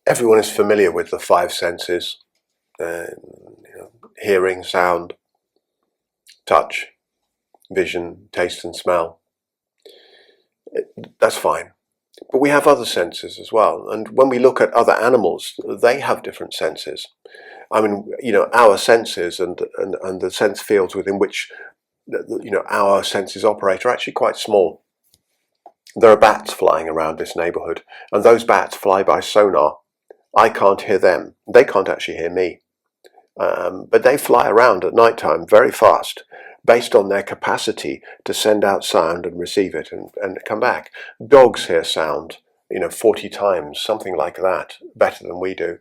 Everyone is familiar with the five senses, hearing, sound, touch, vision, taste and smell. That's fine. But we have other senses as well. And when we look at other animals, they have different senses. I mean, our senses and the sense fields within which, our senses operate are actually quite small. There are bats flying around this neighborhood, and those bats fly by sonar. I can't hear them. They can't actually hear me. But they fly around at night time very fast, based on their capacity to send out sound and receive it and come back. Dogs hear sound, 40 times, something like that, better than we do.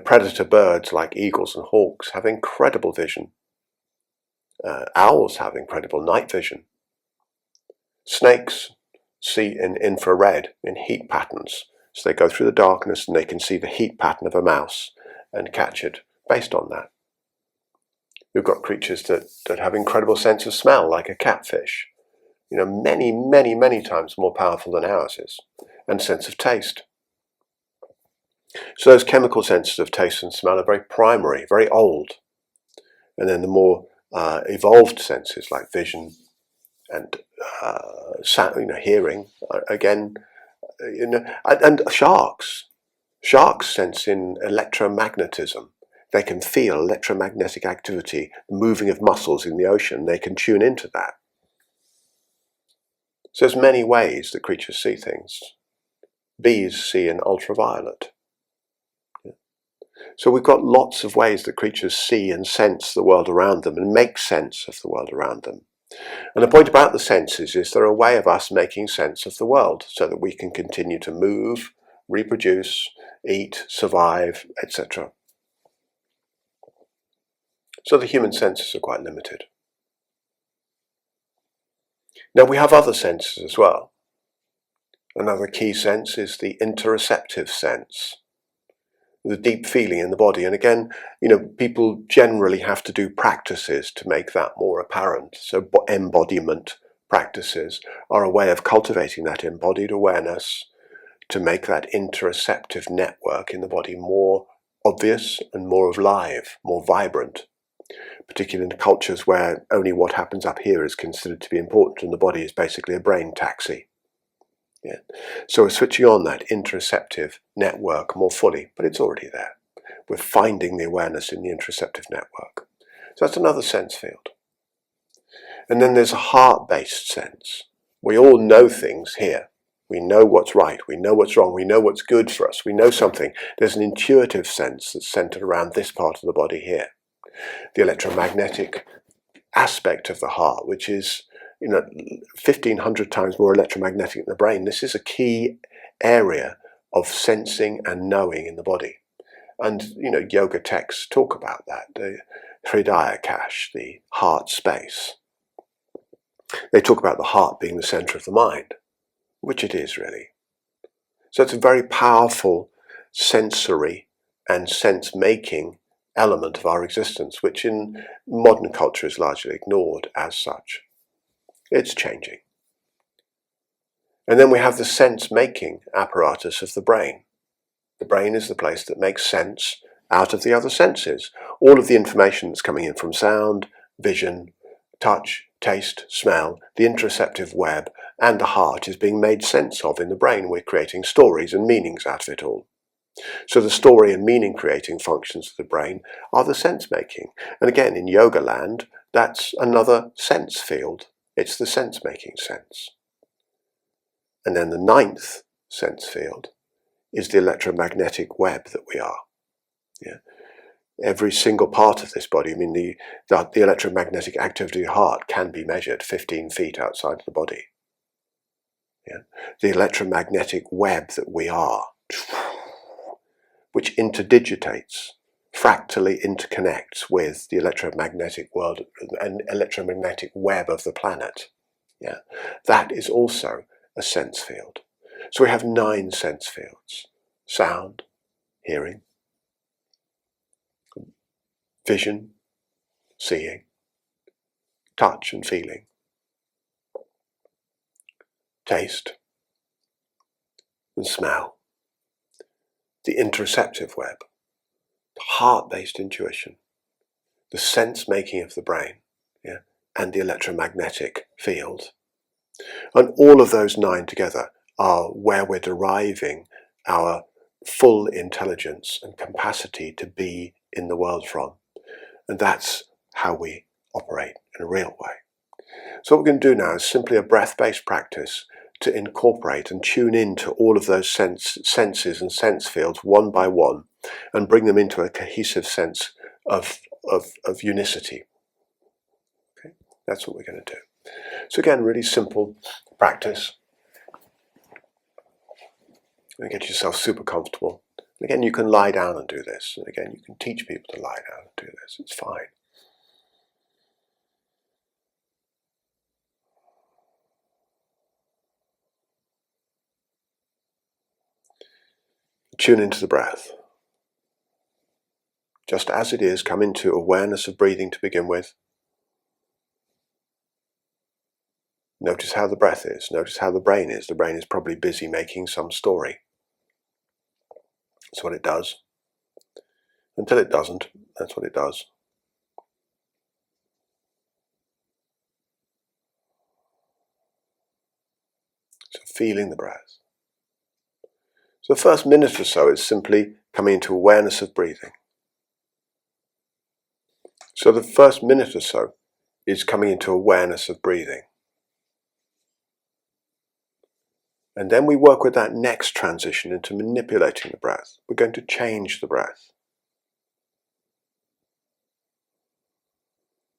Predator birds like eagles and hawks have incredible vision. Owls have incredible night vision. Snakes see in infrared, in heat patterns. So they go through the darkness and they can see the heat pattern of a mouse and catch it based on that. We've got creatures that have incredible sense of smell, like a catfish. Many, many, many times more powerful than ours is. And sense of taste. So those chemical senses of taste and smell are very primary, very old. And then the more evolved senses like vision and hearing, again, and sharks. Sharks sense in electromagnetism. They can feel electromagnetic activity, the moving of muscles in the ocean. They can tune into that. So there's many ways that creatures see things. Bees see in ultraviolet. So we've got lots of ways that creatures see and sense the world around them and make sense of the world around them. And the point about the senses is they're a way of us making sense of the world so that we can continue to move, reproduce, eat, survive, etc. So the human senses are quite limited. Now we have other senses as well. Another key sense is the interoceptive sense, the deep feeling in the body. And again, people generally have to do practices to make that more apparent. So embodiment practices are a way of cultivating that embodied awareness to make that interoceptive network in the body more obvious and more alive, more vibrant, particularly in cultures where only what happens up here is considered to be important and the body is basically a brain taxi. Yeah. So we're switching on that interoceptive network more fully, but it's already there. We're finding the awareness in the interoceptive network. So that's another sense field. And then there's a heart-based sense. We all know things here. We know what's right, we know what's wrong, we know what's good for us, we know something. There's an intuitive sense that's centered around this part of the body here. The electromagnetic aspect of the heart, which is 1,500 times more electromagnetic than the brain. This is a key area of sensing and knowing in the body. And, yoga texts talk about that, the Hridayakash, the heart space. They talk about the heart being the center of the mind, which it is really. So it's a very powerful sensory and sense-making element of our existence, which in modern culture is largely ignored as such. It's changing. And then we have the sense-making apparatus of the brain. The brain is the place that makes sense out of the other senses. All of the information that's coming in from sound, vision, touch, taste, smell, the interoceptive web, and the heart is being made sense of in the brain. We're creating stories and meanings out of it all. So the story and meaning creating functions of the brain are the sense-making. And again, in yoga land, that's another sense field. It's the sense-making sense. And then the ninth sense field is the electromagnetic web that we are. Yeah. Every single part of this body, the electromagnetic activity of the heart can be measured 15 feet outside of the body. Yeah. The electromagnetic web that we are, which interdigitates, fractally interconnects with the electromagnetic world and electromagnetic web of the planet. Yeah. That is also a sense field. So we have 9 sense fields: sound, hearing, vision, seeing, touch and feeling, taste and smell, the interoceptive web, the heart-based intuition, the sense-making of the brain, yeah, and the electromagnetic field. And all of those 9 together are where we're deriving our full intelligence and capacity to be in the world from. And that's how we operate in a real way. So what we're going to do now is simply a breath-based practice to incorporate and tune into all of those senses and sense fields one by one and bring them into a cohesive sense of unicity. Okay? That's what we're going to do. So again, really simple practice. And get yourself super comfortable. And again, you can lie down and do this. And again, you can teach people to lie down and do this. It's fine. Tune into the breath. Just as it is, come into awareness of breathing to begin with. Notice how the breath is. Notice how the brain is. The brain is probably busy making some story. That's what it does. Until it doesn't, that's what it does. So feeling the breath. So the first minute or so is simply coming into awareness of breathing. So the first minute or so is coming into awareness of breathing. And then we work with that next transition into manipulating the breath. We're going to change the breath.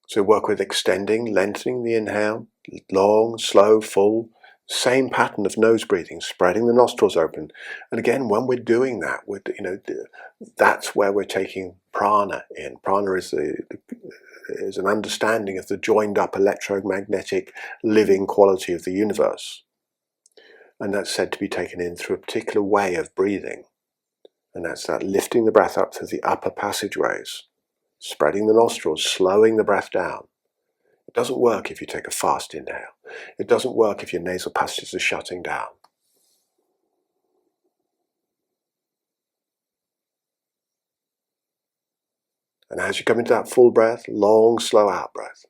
So work with extending, lengthening the inhale, long, slow, full, same pattern of nose breathing, spreading the nostrils open. And again, when we're doing that, that's where we're taking prana in. Prana is an understanding of the joined up electromagnetic living quality of the universe. And that's said to be taken in through a particular way of breathing. And that's that lifting the breath up through the upper passageways, spreading the nostrils, slowing the breath down. It doesn't work if you take a fast inhale. It doesn't work if your nasal passages are shutting down. And as you come into that full breath, long, slow out breath.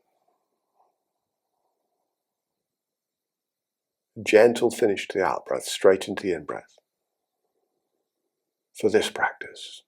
Gentle finish to the out breath, straight into the in breath. For this practice.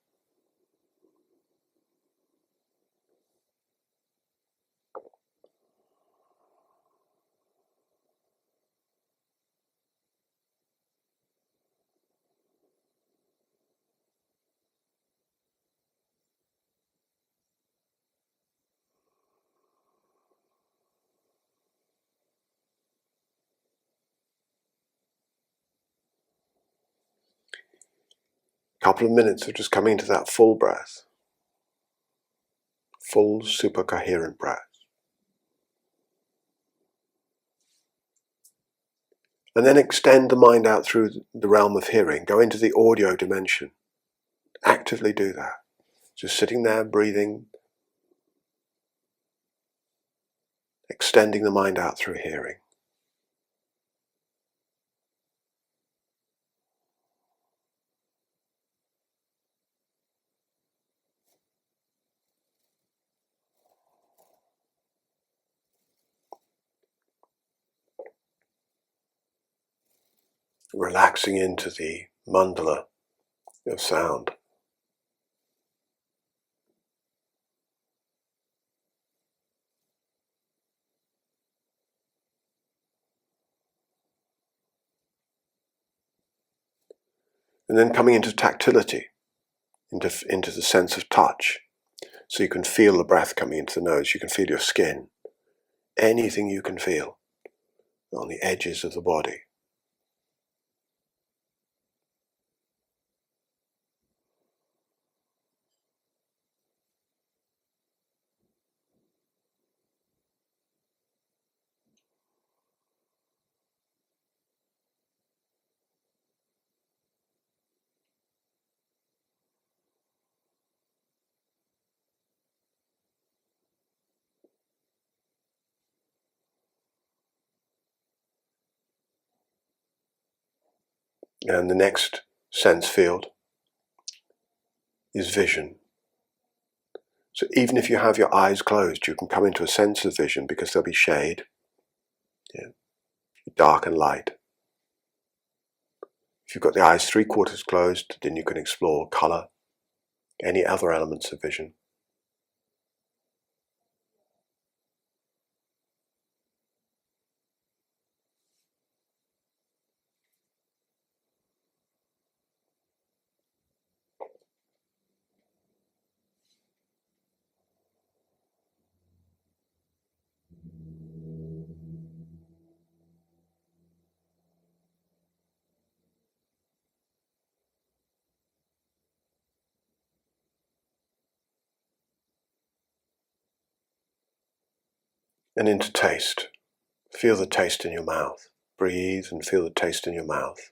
Couple of minutes of just coming into that full breath. Full, super coherent breath. And then extend the mind out through the realm of hearing. Go into the audio dimension. Actively do that. Just sitting there, breathing, extending the mind out through hearing. Relaxing into the mandala of sound. And then coming into tactility, into the sense of touch. So you can feel the breath coming into the nose, you can feel your skin. Anything you can feel on the edges of the body. And the next sense field is vision. So even if you have your eyes closed, you can come into a sense of vision because there'll be shade, dark and light. If you've got the eyes 3/4 closed, then you can explore colour, any other elements of vision. And into taste. Feel the taste in your mouth. Breathe and feel the taste in your mouth.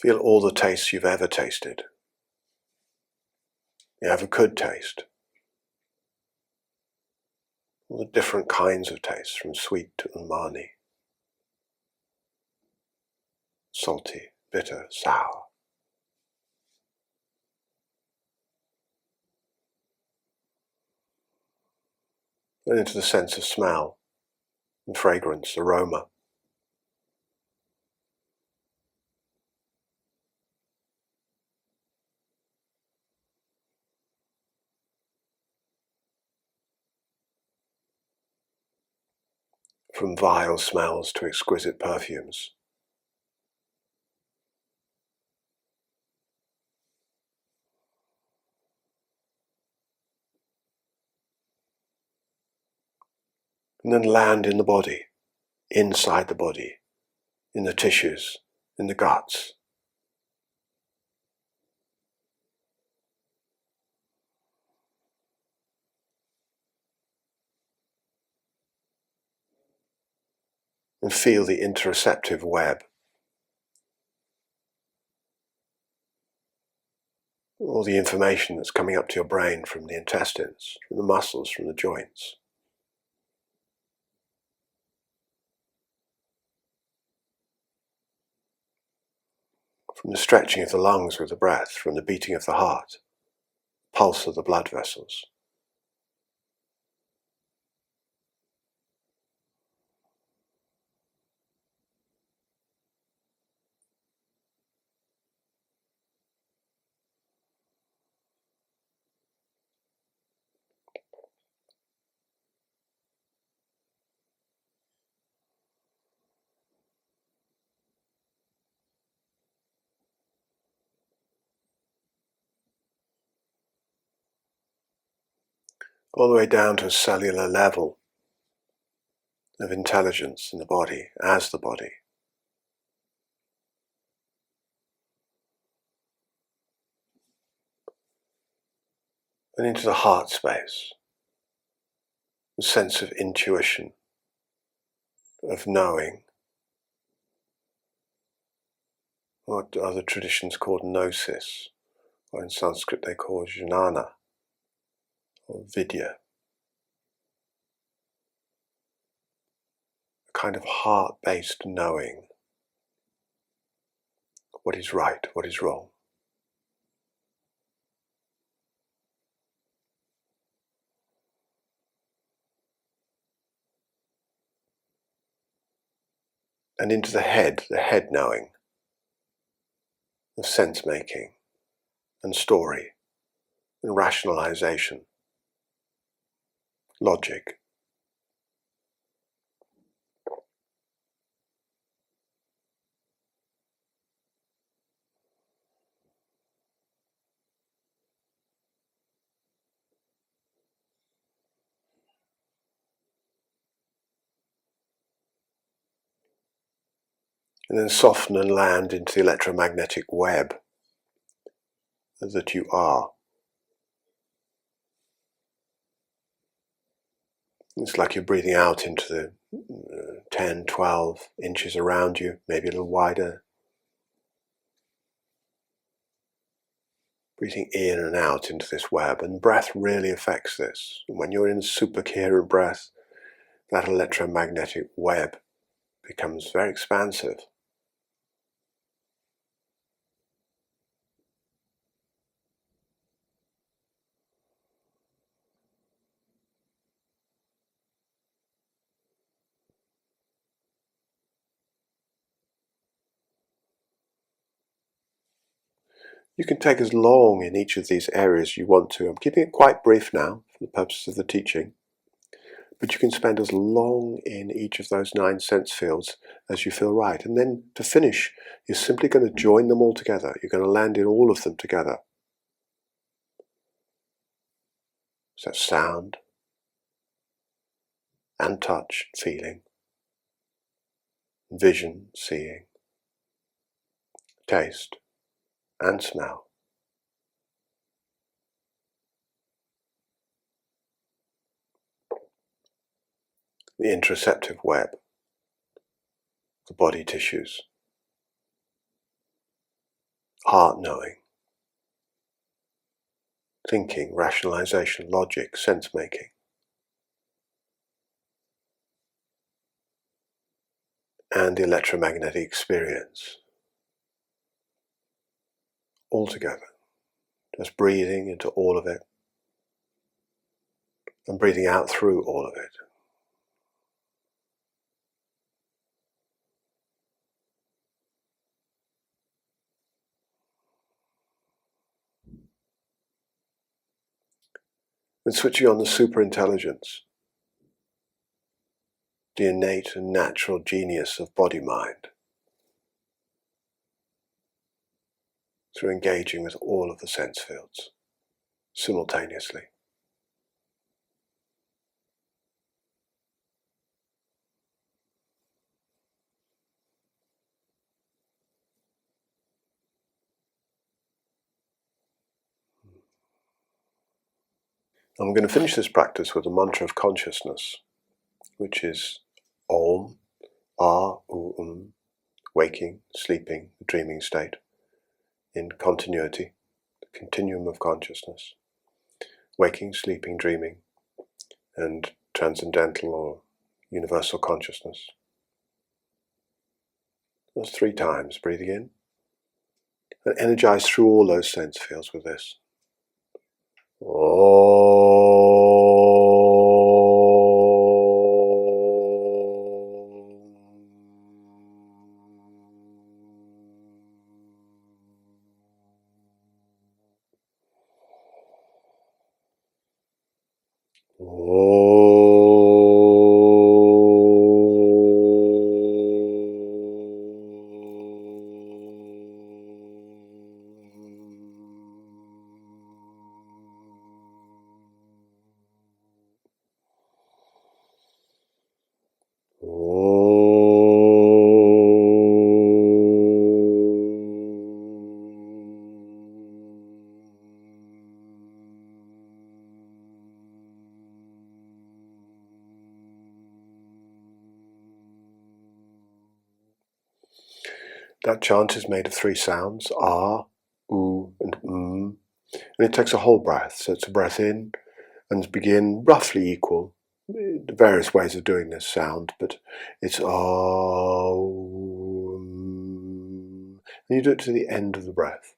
Feel all the tastes you've ever tasted. You have a good taste. All the different kinds of tastes, from sweet to umami, salty, bitter, sour. And into the sense of smell and fragrance, aroma. From vile smells to exquisite perfumes. And then land in the body, inside the body, in the tissues, in the guts. And feel the interoceptive web. All the information that's coming up to your brain from the intestines, from the muscles, from the joints. From the stretching of the lungs with the breath, from the beating of the heart, pulse of the blood vessels. All the way down to a cellular level of intelligence in the body, as the body. And into the heart space, the sense of intuition, of knowing, what other traditions called gnosis, or in Sanskrit they call jnana, or vidya. A kind of heart-based knowing what is right, what is wrong. And into the head knowing of sense-making and story and rationalization, logic. And then soften and land into the electromagnetic web that you are. It's like you're breathing out into the 10, 12 inches around you, maybe a little wider. Breathing in and out into this web, and breath really affects this. And when you're in super coherent breath, that electromagnetic web becomes very expansive. You can take as long in each of these areas you want to. I'm keeping it quite brief now for the purposes of the teaching. But you can spend as long in each of those 9 sense fields as you feel right. And then to finish, you're simply going to join them all together. You're going to land in all of them together. So sound and touch, feeling, vision, seeing, taste and smell. The interoceptive web, the body tissues, heart knowing, thinking, rationalization, logic, sense making. And the electromagnetic experience. All together. Just breathing into all of it. And breathing out through all of it. And switching on the superintelligence, the innate and natural genius of body-mind, through engaging with all of the sense fields simultaneously. I'm going to finish this practice with a mantra of consciousness, which is Om, Ah, U, waking, sleeping, dreaming state, in continuity, the continuum of consciousness, waking, sleeping, dreaming, and transcendental or universal consciousness. That's 3 times, breathing in, and energize through all those sense fields with this. That chant is made of 3 sounds, ah, u, and and it takes a whole breath. So it's a breath in, and begin roughly equal. Various ways of doing this sound, but it's ah, and you do it to the end of the breath.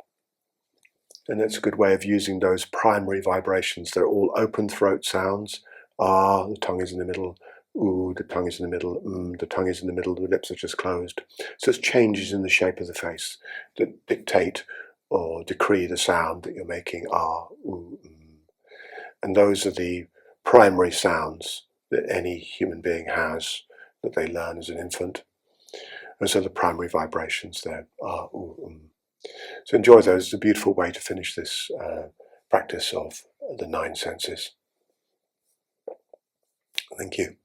And that's a good way of using those primary vibrations. They're all open throat sounds. Ah, the tongue is in the middle. Ooh, the tongue is in the middle. The tongue is in the middle. The lips are just closed. So it's changes in the shape of the face that dictate or decree the sound that you're making. Ah, ooh, And those are the primary sounds that any human being has, that they learn as an infant. And so the primary vibrations there are ooh, So enjoy those. It's a beautiful way to finish this practice of the 9 senses. Thank you.